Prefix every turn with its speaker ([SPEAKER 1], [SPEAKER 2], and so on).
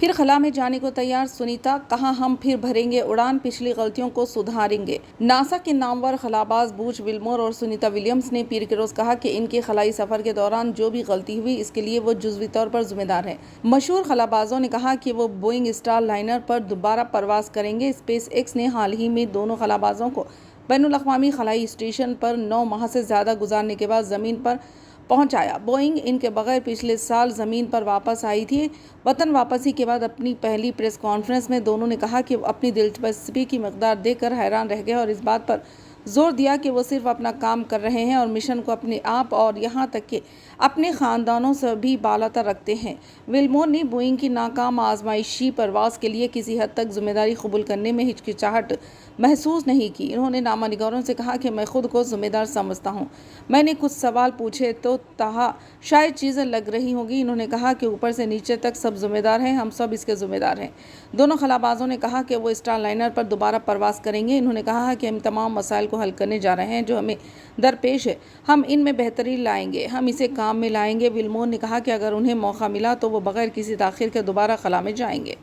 [SPEAKER 1] پھر خلا میں جانے کو تیار سنیتا، کہا ہم پھر بھریں گے اڑان، پچھلی غلطیوں کو سدھاریں گے۔ ناسا کے نامور خلاباز بوچ ولمور اور سنیتا ولیمز نے پیر کے روز کہا کہ ان کے خلائی سفر کے دوران جو بھی غلطی ہوئی اس کے لیے وہ جزوی طور پر ذمہ دار ہیں۔ مشہور خلابازوں نے کہا کہ وہ بوئنگ اسٹار لائنر پر دوبارہ پرواز کریں گے۔ اسپیس ایکس نے حال ہی میں دونوں خلابازوں کو بین الاقوامی خلائی اسٹیشن پر 9 ماہ سے زیادہ گزارنے کے بعد زمین پر پہنچایا۔ بوئنگ ان کے بغیر پچھلے سال زمین پر واپس آئی تھی۔ وطن واپسی کے بعد اپنی پہلی پریس کانفرنس میں دونوں نے کہا کہ وہ اپنی دلچسپی کی مقدار دیکھ کر حیران رہ گئے اور اس بات پر زور دیا کہ وہ صرف اپنا کام کر رہے ہیں اور مشن کو اپنے آپ اور یہاں تک کہ اپنے خاندانوں سے بھی بالاتر رکھتے ہیں۔ ولمور نے بوئنگ کی ناکام آزمائشی پرواز کے لیے کسی حد تک ذمہ داری قبول کرنے میں ہچکچاہٹ محسوس نہیں کی۔ انہوں نے نامہ نگاروں سے کہا کہ میں خود کو ذمہ دار سمجھتا ہوں۔ میں نے کچھ سوال پوچھے تو تاہا شاید چیزیں لگ رہی ہوں گی۔ انہوں نے کہا کہ اوپر سے نیچے تک سب ذمہ دار ہیں، ہم سب اس کے ذمہ دار ہیں۔ دونوں خلابازوں نے کہا کہ وہ اسٹار لائنر پر دوبارہ پرواز کریں گے۔ انہوں نے کہا کہ ہم تمام مسائل کو حل کرنے جا رہے ہیں جو ہمیں درپیش ہے، ہم ان میں بہتری لائیں گے، ہم اسے کام میں لائیں گے۔ ولمور نے کہا کہ اگر انہیں موقع ملا تو وہ بغیر کسی تاخیر کے دوبارہ خلا میں جائیں گے۔